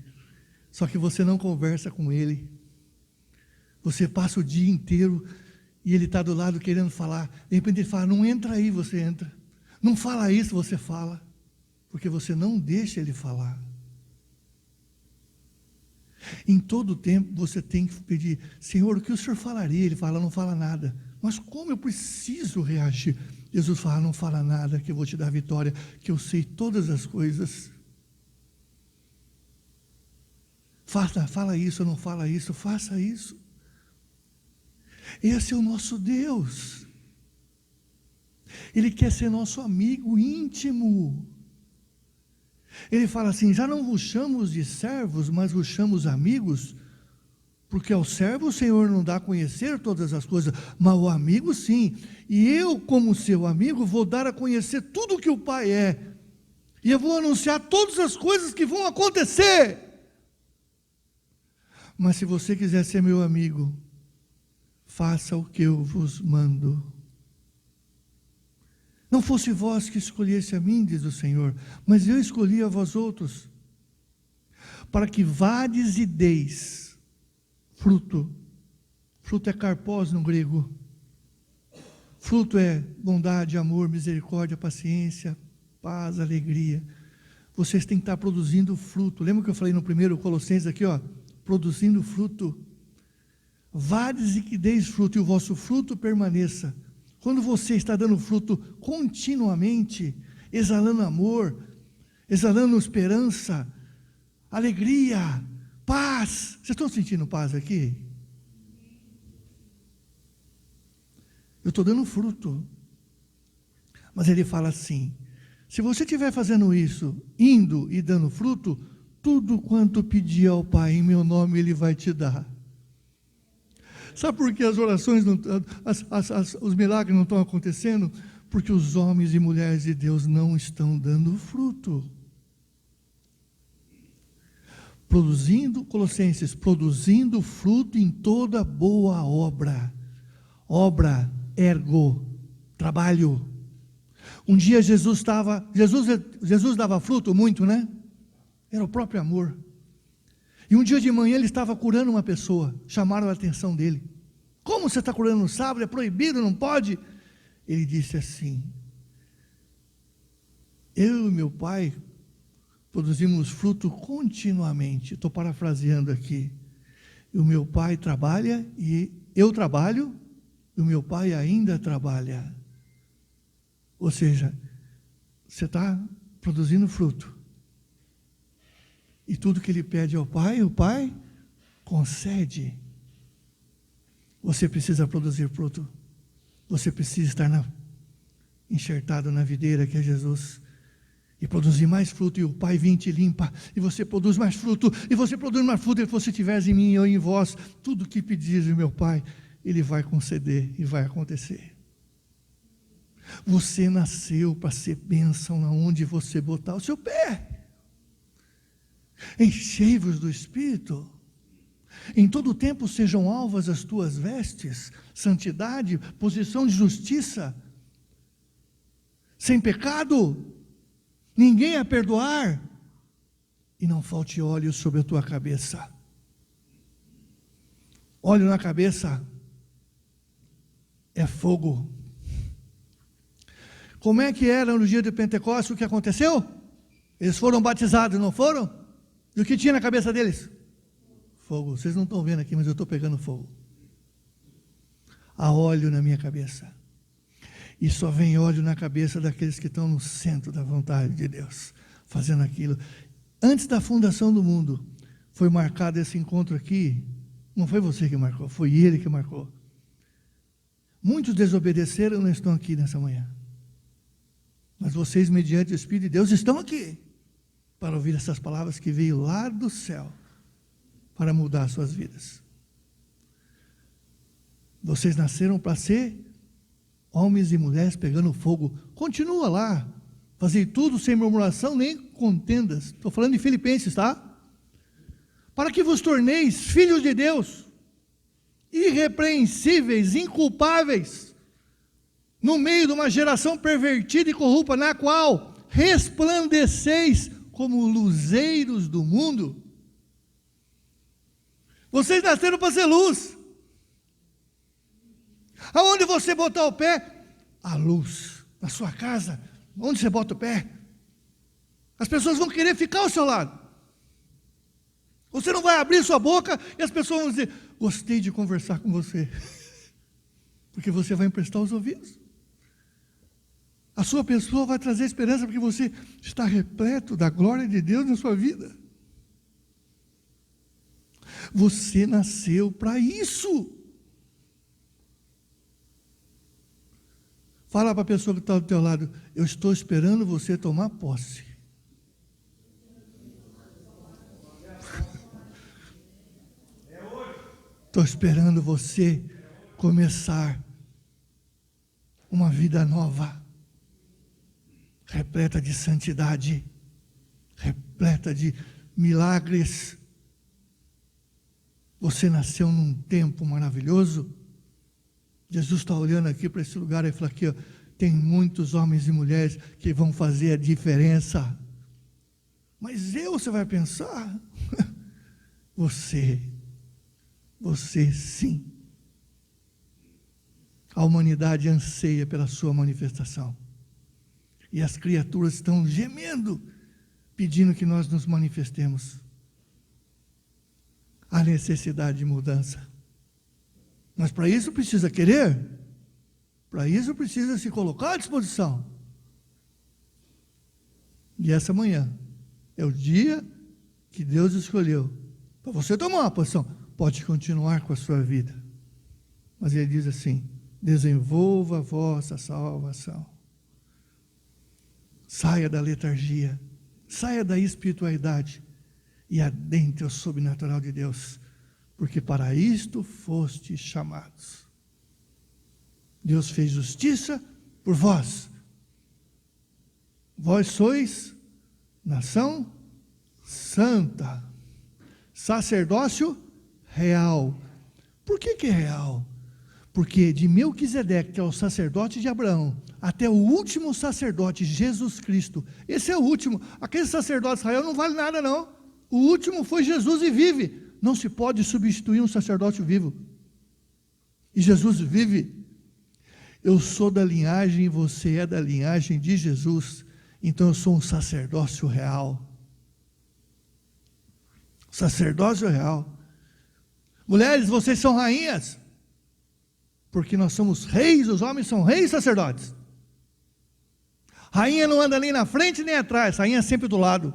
Só que você não conversa com ele. Você passa o dia inteiro e ele está do lado querendo falar. De repente ele fala, não entra aí, você entra. Não fala isso, você fala. Porque você não deixa ele falar. Em todo tempo você tem que pedir, Senhor, o que o Senhor falaria? Ele fala, não fala nada. Mas como eu preciso reagir? Jesus fala, não fala nada, que eu vou te dar vitória, que eu sei todas as coisas. Fala isso, não fala isso, faça isso. Esse é o nosso Deus. Ele quer ser nosso amigo íntimo. Ele fala assim, já não vos chamo de servos, mas vos chamo amigos, porque ao servo o Senhor não dá a conhecer todas as coisas, mas o amigo sim. E eu, como seu amigo, vou dar a conhecer tudo o que o Pai é. E eu vou anunciar todas as coisas que vão acontecer. Mas se você quiser ser meu amigo, faça o que eu vos mando. Não fosse vós que escolhesse a mim, diz o Senhor, mas eu escolhi a vós outros, para que vades e deis fruto. Fruto é karpós no grego. Fruto é bondade, amor, misericórdia, paciência, paz, alegria. Vocês têm que estar produzindo fruto. Lembra que eu falei no primeiro Colossenses aqui, ó? Produzindo fruto. Vades e que deis fruto, e o vosso fruto permaneça. Quando você está dando fruto continuamente, exalando amor, exalando esperança, alegria, paz. Vocês estão sentindo paz aqui? Eu estou dando fruto. Mas ele fala assim, se você estiver fazendo isso, indo e dando fruto, tudo quanto pedir ao Pai em meu nome, Ele vai te dar. Sabe por que as orações, os milagres não estão acontecendo? Porque os homens e mulheres de Deus não estão dando fruto. Colossenses, produzindo fruto em toda boa obra. Obra, ergo, trabalho. Um dia Jesus dava fruto muito, né? Era o próprio amor. E um dia de manhã ele estava curando uma pessoa, chamaram a atenção dele. Como você está curando no sábado? É proibido, não pode? Ele disse assim, eu e meu pai produzimos fruto continuamente. Estou parafraseando aqui. E o meu pai trabalha e eu trabalho, e o meu pai ainda trabalha. Ou seja, você está produzindo fruto. E tudo que ele pede ao Pai, o Pai concede. Você precisa produzir fruto. Você precisa estar enxertado na videira que é Jesus. E produzir mais fruto, e o Pai vem e te limpa. E você produz mais fruto, e você produz mais fruto. E se você tiver em mim e eu em vós, tudo que pedires o meu Pai, Ele vai conceder e vai acontecer. Você nasceu para ser bênção aonde você botar o seu pé. Enchei-vos do Espírito. Em todo o tempo sejam alvas as tuas vestes, santidade, posição de justiça, sem pecado, ninguém a perdoar, e não falte óleo sobre a tua cabeça. Óleo na cabeça é fogo. Como é que era no dia de Pentecostes? O que aconteceu? Eles foram batizados, não foram? E o que tinha na cabeça deles? Fogo. Vocês não estão vendo aqui, mas eu estou pegando fogo. Há óleo na minha cabeça. E só vem óleo na cabeça daqueles que estão no centro da vontade de Deus, fazendo aquilo. Antes da fundação do mundo, foi marcado esse encontro aqui. Não foi você que marcou, foi Ele que marcou. Muitos desobedeceram e não estão aqui nessa manhã. Mas vocês, mediante o Espírito de Deus, estão aqui para ouvir essas palavras que veio lá do céu para mudar suas vidas. Vocês nasceram para ser homens e mulheres pegando fogo. Continua lá. Fazei tudo sem murmuração nem contendas. Estou falando de Filipenses, tá? Para que vos torneis filhos de Deus, irrepreensíveis, inculpáveis, no meio de uma geração pervertida e corrupta, na qual resplandeceis como luzeiros do mundo. Vocês nasceram para ser luz. Aonde você botar o pé, a luz. Na sua casa, onde você bota o pé, as pessoas vão querer ficar ao seu lado. Você não vai abrir sua boca e as pessoas vão dizer: gostei de conversar com você. Porque você vai emprestar os ouvidos. A sua pessoa vai trazer esperança porque você está repleto da glória de Deus na sua vida. Você nasceu para isso. Fala para a pessoa que está do teu lado: eu estou esperando você tomar posse. Estou esperando você começar uma vida nova, repleta de santidade, repleta de milagres. Você nasceu num tempo maravilhoso. Jesus está olhando aqui para esse lugar e fala aqui, ó, tem muitos homens e mulheres que vão fazer a diferença. Mas você vai pensar, você sim. A humanidade anseia pela sua manifestação. E as criaturas estão gemendo, pedindo que nós nos manifestemos. Há necessidade de mudança. Mas para isso precisa querer. Para isso precisa se colocar à disposição. E essa manhã é o dia que Deus escolheu para você tomar uma posição. Pode continuar com a sua vida. Mas ele diz assim: desenvolva a vossa salvação. Saia da letargia, saia da espiritualidade e adentre o sobrenatural de Deus, porque para isto fostes chamados. Deus fez justiça por vós. Vós sois nação santa, sacerdócio real. Por que é real? Porque de Melquisedeque, que é o sacerdote de Abraão, até o último sacerdote, Jesus Cristo, esse é o último. Aquele sacerdote de Israel não vale nada não. O último foi Jesus e vive. Não se pode substituir um sacerdote vivo. E Jesus vive. Eu sou da linhagem e você é da linhagem de Jesus. Então eu sou um sacerdócio real. Sacerdócio real. Mulheres, vocês são rainhas, porque nós somos reis, os homens são reis e sacerdotes. Rainha não anda nem na frente nem atrás, rainha é sempre do lado.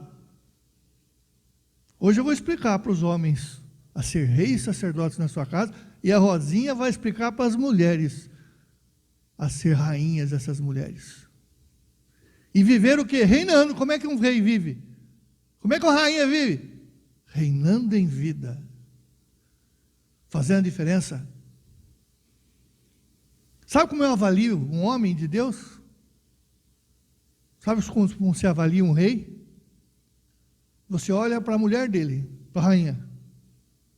Hoje eu vou explicar para os homens a ser reis e sacerdotes na sua casa, e a Rosinha vai explicar para as mulheres a ser rainhas dessas mulheres. E viver o quê? Reinando. Como é que um rei vive? Como é que uma rainha vive? Reinando em vida. Fazendo a diferença. Sabe como eu avalio um homem de Deus? Sabe como se avalia um rei? Você olha para a mulher dele, para a rainha.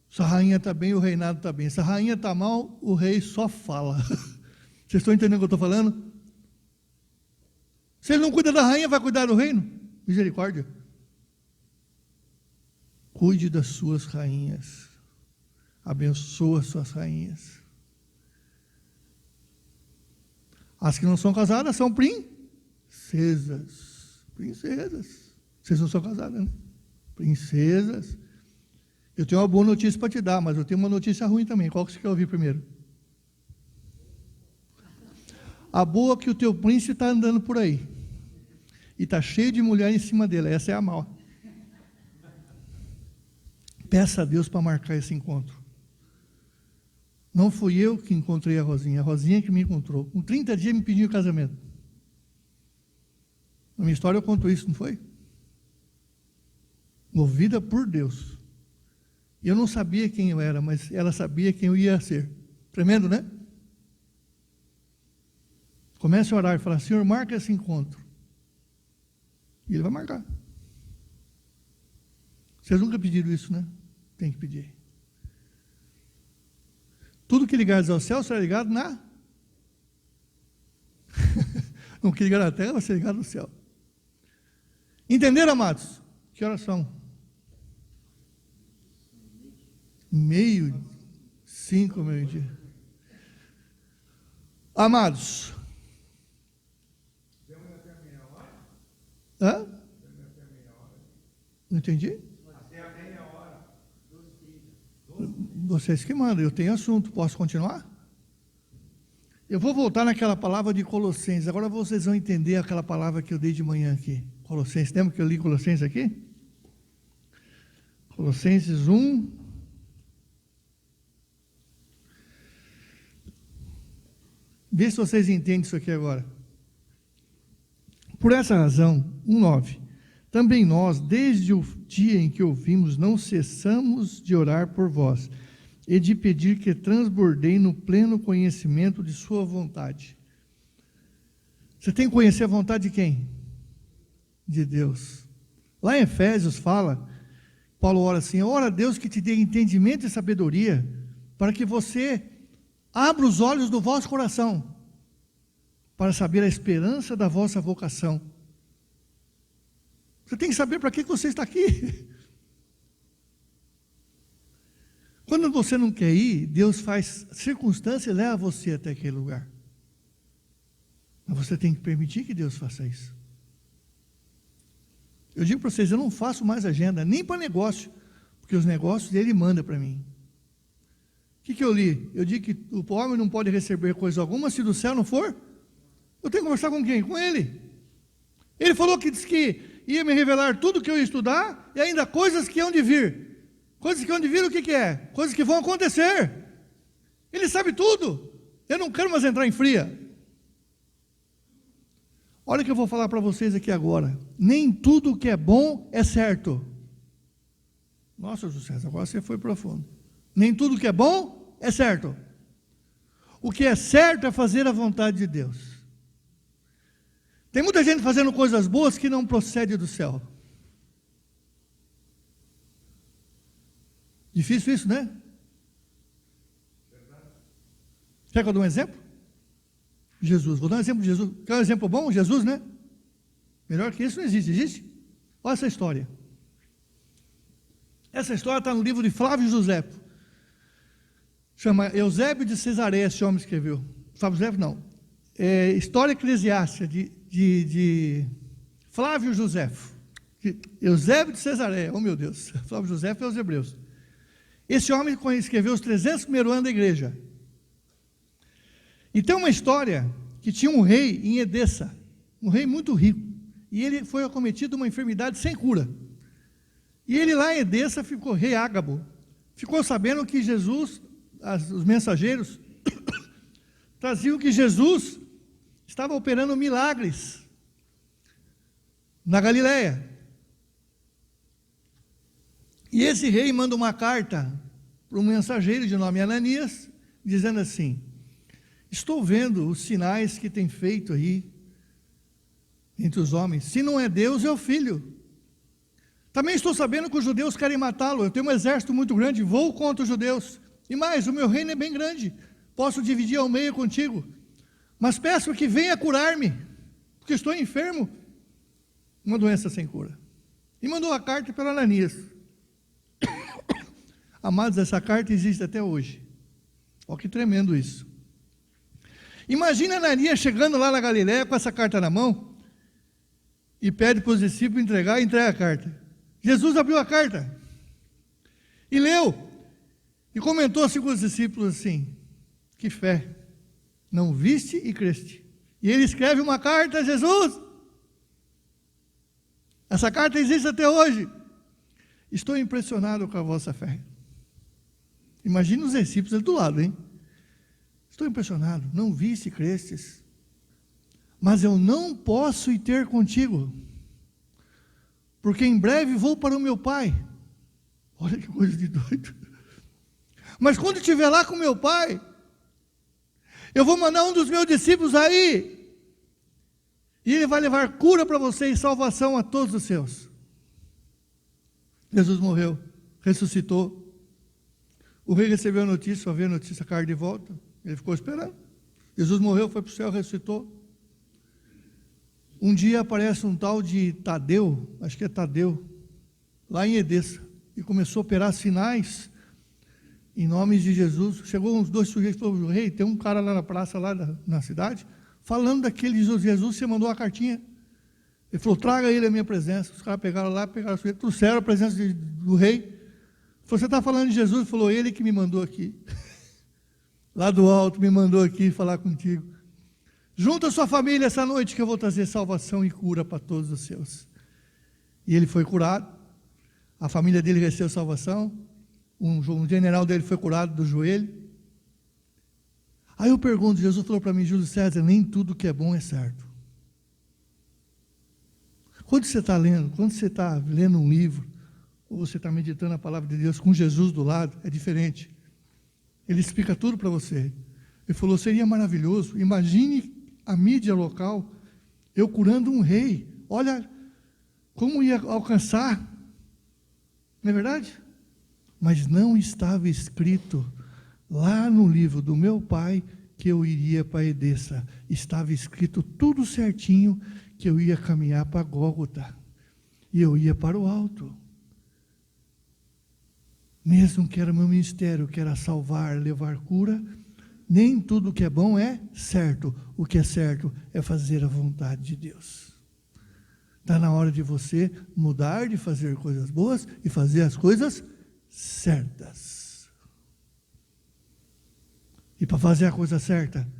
Se a rainha está bem, o reinado está bem. Se a rainha está mal, o rei só fala. Vocês estão entendendo o que eu estou falando? Se ele não cuida da rainha, vai cuidar do reino? Misericórdia. Cuide das suas rainhas. Abençoa as suas rainhas. As que não são casadas são princesas. Princesas. Vocês não são casadas, né? Princesas. Eu tenho uma boa notícia para te dar, mas eu tenho uma notícia ruim também. Qual que você quer ouvir primeiro? A boa é que o teu príncipe está andando por aí. E está cheio de mulher em cima dele. Essa é a mal. Peça a Deus para marcar esse encontro. Não fui eu que encontrei a Rosinha que me encontrou. Com 30 dias me pediu casamento. Na minha história eu conto isso, não foi? Movida por Deus. Eu não sabia quem eu era, mas ela sabia quem eu ia ser. Tremendo, né? Comece a orar e falar: Senhor, marca esse encontro. E Ele vai marcar. Vocês nunca pediram isso, né? Tem que pedir. Tudo que ligares ao céu será ligado na... Não, que ligar na terra vai ser ligado no céu. Entenderam, amados? Que horas são? 5, meio-dia. Amados. Hã? Não entendi? Até a meia hora. 12h30. Vocês que mandam, eu tenho assunto. Posso continuar? Eu vou voltar naquela palavra de Colossenses. Agora vocês vão entender aquela palavra que eu dei de manhã aqui. Colossenses, lembra que eu li Colossenses aqui? Colossenses 1. Vê se vocês entendem isso aqui agora. Por essa razão, 1:9. Também nós, desde o dia em que ouvimos, não cessamos de orar por vós e de pedir que transbordei no pleno conhecimento de sua vontade. Você tem que conhecer a vontade de quem? De Deus. Lá em Efésios fala, Paulo ora assim: ora a Deus que te dê entendimento e sabedoria, para que você abra os olhos do vosso coração, para saber a esperança da vossa vocação. Você tem que saber para que você está aqui. Quando você não quer ir, Deus faz circunstância e leva você até aquele lugar. Mas você tem que permitir que Deus faça isso. Eu digo para vocês, eu não faço mais agenda, nem para negócio, porque os negócios Ele manda para mim. O que eu li? Eu digo que o homem não pode receber coisa alguma se do céu não for. Eu tenho que conversar com quem? Com Ele. Ele falou que disse que ia me revelar tudo que eu ia estudar e ainda coisas que hão de vir. Coisas que hão de vir, o que é? Coisas que vão acontecer. Ele sabe tudo. Eu não quero mais entrar em fria. Olha o que eu vou falar para vocês aqui agora. Nem tudo que é bom é certo. Nossa, José, agora você foi profundo. Nem tudo que é bom é certo. O que é certo é fazer a vontade de Deus. Tem muita gente fazendo coisas boas que não procede do céu. Difícil isso, né? Quer que eu dê um exemplo? Jesus. Vou dar um exemplo de Jesus. Quer um exemplo bom? Jesus, né? Melhor que isso não existe. Existe? Olha essa história. Essa história está no livro de Flávio Josefo. Chama Eusébio de Cesareia, esse homem escreveu. Flávio Josefo não. É História Eclesiástica de Flávio Josefo. Eusébio de Cesareia. Oh, meu Deus. Flávio Josefo é os hebreus. Esse homem escreveu os 300 primeiros anos da igreja. E tem uma história que tinha um rei em Edessa, um rei muito rico, e ele foi acometido de uma enfermidade sem cura. E ele lá em Edessa ficou, rei Ágabo, ficou sabendo que Jesus, os mensageiros, traziam que Jesus estava operando milagres na Galileia. E esse rei manda uma carta para um mensageiro de nome Ananias, dizendo assim: estou vendo os sinais que tem feito aí entre os homens. Se não é Deus, é o Filho. Também estou sabendo que os judeus querem matá-lo. Eu tenho um exército muito grande, vou contra os judeus. E mais, o meu reino é bem grande. Posso dividir ao meio contigo. Mas peço que venha curar-me, porque estou enfermo. Uma doença sem cura. E mandou a carta para Ananias. Amados, essa carta existe até hoje. Olha que tremendo isso. Imagina Ananias chegando lá na Galileia com essa carta na mão e pede para os discípulos entregar e entrega a carta. Jesus abriu a carta e leu e comentou assim com os discípulos assim: que fé, não viste e creste. E ele escreve uma carta a Jesus. Essa carta existe até hoje. Estou impressionado com a vossa fé. Imagina os discípulos ali do lado, hein? Estou impressionado, não viste e crestes, mas eu não posso ir ter contigo, porque em breve vou para o meu Pai. Olha que coisa de doido. Mas quando estiver lá com meu Pai, eu vou mandar um dos meus discípulos aí, E Ele vai levar cura para você e salvação a todos os seus. Jesus morreu, ressuscitou. O rei recebeu a notícia, só veio a notícia cair de volta. Ele ficou esperando. Jesus morreu, foi para o céu, ressuscitou. Um dia aparece um tal de Tadeu, acho que é Tadeu, lá em Edessa, e começou a operar sinais em nome de Jesus. Chegou uns 2 sujeitos e falou: rei, tem um cara lá na praça, lá na cidade, falando daquele Jesus, você mandou a cartinha. Ele falou: traga ele à minha presença. Os caras pegaram lá, pegaram o sujeito, trouxeram a presença do rei. Ele falou: você está falando de Jesus? Ele falou: ele que me mandou aqui. Lá do alto, me mandou aqui falar contigo. Junta a sua família essa noite que eu vou trazer salvação e cura para todos os seus. E ele foi curado. A família dele recebeu salvação. Um general dele foi curado do joelho. Aí eu pergunto, Jesus falou para mim: Júlio César, nem tudo que é bom é certo. Quando você está lendo um livro, ou você está meditando a palavra de Deus com Jesus do lado, é diferente. Ele explica tudo para você. Ele falou: seria maravilhoso, imagine a mídia local, eu curando um rei, olha como ia alcançar, não é verdade? Mas não estava escrito lá no livro do meu pai que eu iria para Edessa. Estava escrito tudo certinho, que eu ia caminhar para Gólgota, e eu ia para o alto. Mesmo que era meu ministério, que era salvar, levar cura, nem tudo que é bom é certo. O que é certo é fazer a vontade de Deus. Está na hora de você mudar de fazer coisas boas e fazer as coisas certas. E para fazer a coisa certa,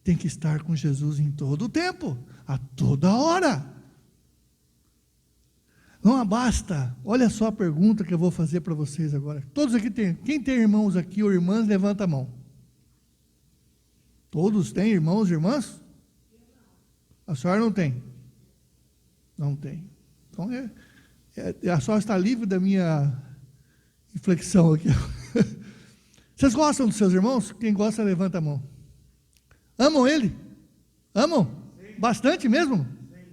tem que estar com Jesus em todo o tempo, a toda hora. Não basta. Olha só a pergunta que eu vou fazer para vocês agora. Todos aqui têm. Quem tem irmãos aqui ou irmãs, levanta a mão. Todos têm irmãos e irmãs? A senhora não tem? Não tem. Então, a senhora está livre da minha inflexão aqui. Vocês gostam dos seus irmãos? Quem gosta, levanta a mão. Amam ele? Amam? Sim. Bastante mesmo? Sim.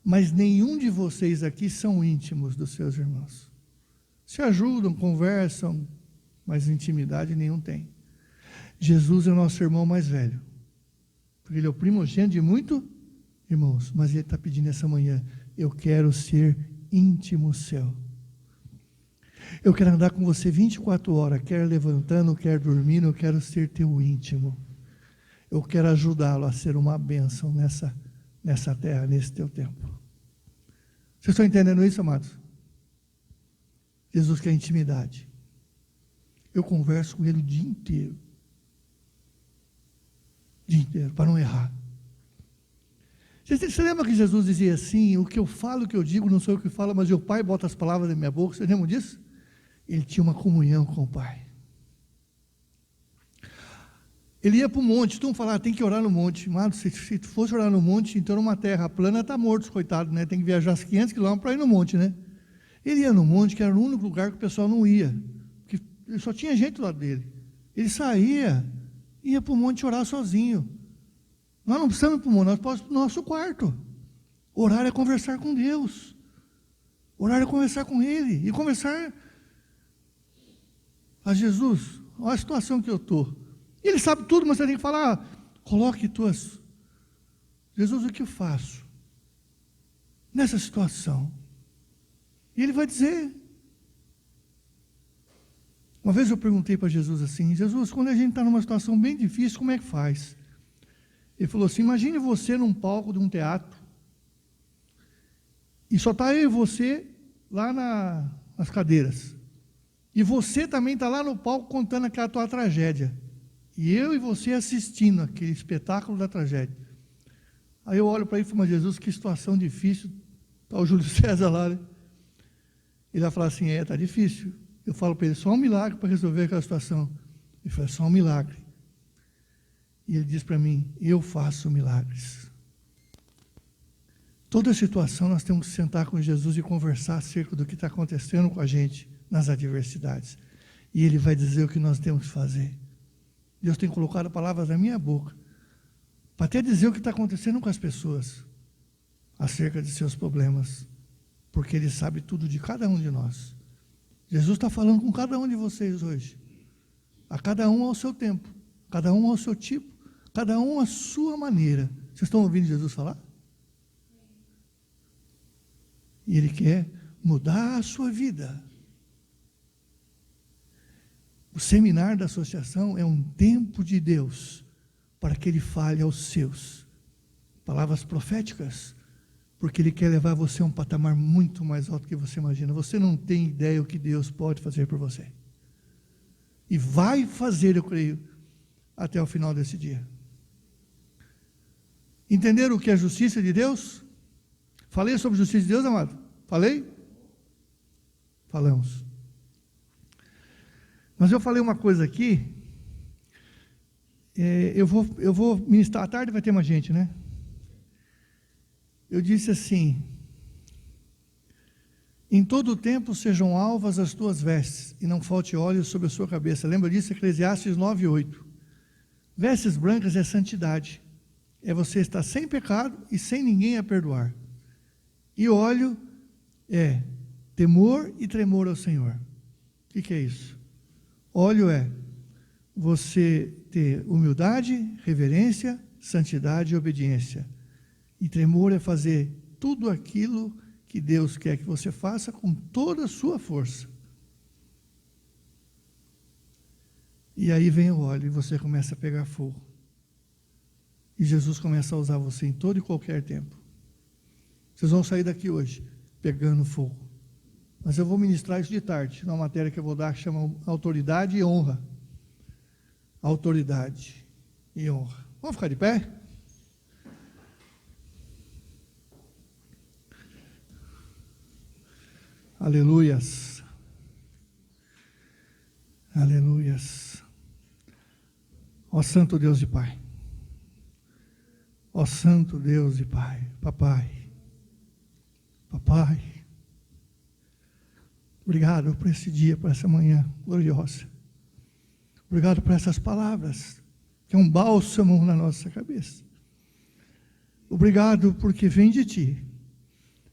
Mas nenhum de vocês aqui são íntimos dos seus irmãos. Se ajudam, conversam, mas intimidade nenhum tem. Jesus é o nosso irmão mais velho, porque ele é o primogênito de muitos irmãos, mas ele está pedindo essa manhã: eu quero ser íntimo seu. Eu quero andar com você 24 horas, quer levantando, quer dormindo, eu quero ser teu íntimo. Eu quero ajudá-lo a ser uma bênção nessa terra, nesse teu tempo. Vocês estão entendendo isso, amados? Jesus quer intimidade. Eu converso com ele o dia inteiro. Para não errar. Você lembra que Jesus dizia assim: o que eu falo, o que eu digo, não sou eu que falo, mas o Pai bota as palavras na minha boca? Você lembra disso? Ele tinha uma comunhão com o Pai. Ele ia para o monte, tu falar, tem que orar no monte. Mas se tu fosse orar no monte, então numa terra plana está morto, coitado, né? Tem que viajar 500 quilômetros para ir no monte, né? Ele ia no monte, que era o único lugar que o pessoal não ia, porque só tinha gente do lado dele. Ele saía, ia para o monte orar sozinho. Nós não precisamos ir para o monte, nós podemos ir para o nosso quarto. Orar é conversar com Deus. Orar é conversar com Ele. E conversar a Jesus. Olha a situação que eu estou. Ele sabe tudo, mas você tem que falar: coloque tuas. Jesus, o que eu faço nessa situação? E Ele vai dizer. Uma vez eu perguntei para Jesus assim: Jesus, quando a gente está numa situação bem difícil, como é que faz? Ele falou assim: imagine você num palco de um teatro, e só está eu e você lá nas cadeiras, e você também está lá no palco contando aquela tua tragédia, e eu e você assistindo aquele espetáculo da tragédia. Aí eu olho para ele e falo: mas Jesus, que situação difícil. Está o Júlio César lá, né? Ele vai falar assim: está difícil. Eu falo para ele: só um milagre para resolver aquela situação. Ele fala: só um milagre. E ele diz para mim: eu faço milagres. Toda situação nós temos que sentar com Jesus e conversar acerca do que está acontecendo com a gente nas adversidades. E Ele vai dizer o que nós temos que fazer. Deus tem colocado palavras na minha boca, para até dizer o que está acontecendo com as pessoas. acerca de seus problemas, porque Ele sabe tudo de cada um de nós. Jesus está falando com cada um de vocês hoje, a cada um ao seu tempo, cada um ao seu tipo, cada um à sua maneira. Vocês estão ouvindo Jesus falar? E Ele quer mudar a sua vida. O seminário da associação é um tempo de Deus para que Ele fale aos seus. Palavras proféticas, porque Ele quer levar você a um patamar muito mais alto que você imagina. Você não tem ideia o que Deus pode fazer por você. E vai fazer, eu creio, até o final desse dia. Entenderam o que é a justiça de Deus? Falei sobre a justiça de Deus, amado? Falei? Falamos. Mas eu falei uma coisa aqui, eu vou ministrar, à tarde vai ter mais gente, né? Eu disse assim: em todo o tempo sejam alvas as tuas vestes, e não falte óleo sobre a sua cabeça. Lembra disso? Eclesiastes 9:8. Vestes brancas é santidade, é você estar sem pecado e sem ninguém a perdoar. E óleo é temor e tremor ao Senhor. O que é isso? Óleo é você ter humildade, reverência, santidade e obediência. E tremor é fazer tudo aquilo que Deus quer que você faça com toda a sua força. E aí vem o óleo e você começa a pegar fogo. E Jesus começa a usar você em todo e qualquer tempo. Vocês vão sair daqui hoje pegando fogo. Mas eu vou ministrar isso de tarde, numa matéria que eu vou dar, que chama Autoridade e Honra. Autoridade e honra. Vamos ficar de pé? Aleluias. Aleluias. Ó Santo Deus e Pai. Ó Santo Deus e Pai. Papai. Papai. Obrigado por esse dia, por essa manhã gloriosa. Obrigado por essas palavras, que é um bálsamo na nossa cabeça. Obrigado porque vem de Ti,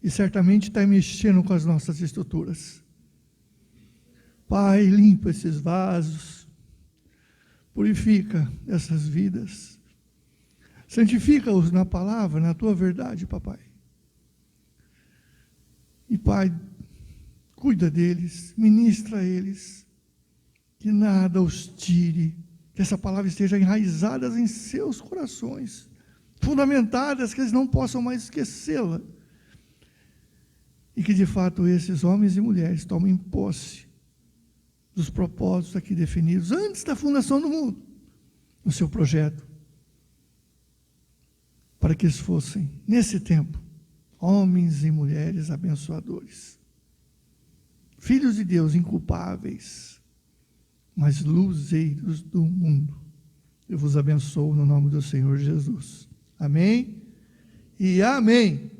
e certamente está mexendo com as nossas estruturas. Pai, limpa esses vasos, purifica essas vidas, santifica-os na palavra, na Tua verdade, Papai. E Pai, cuida deles, ministra a eles, que nada os tire, que essa palavra esteja enraizada em seus corações, fundamentadas, que eles não possam mais esquecê-la, e que de fato esses homens e mulheres tomem posse dos propósitos aqui definidos, antes da fundação do mundo, no seu projeto, para que eles fossem, nesse tempo, homens e mulheres abençoadores, filhos de Deus inculpáveis, mas luzeiros do mundo. Eu vos abençoo no nome do Senhor Jesus. Amém e amém.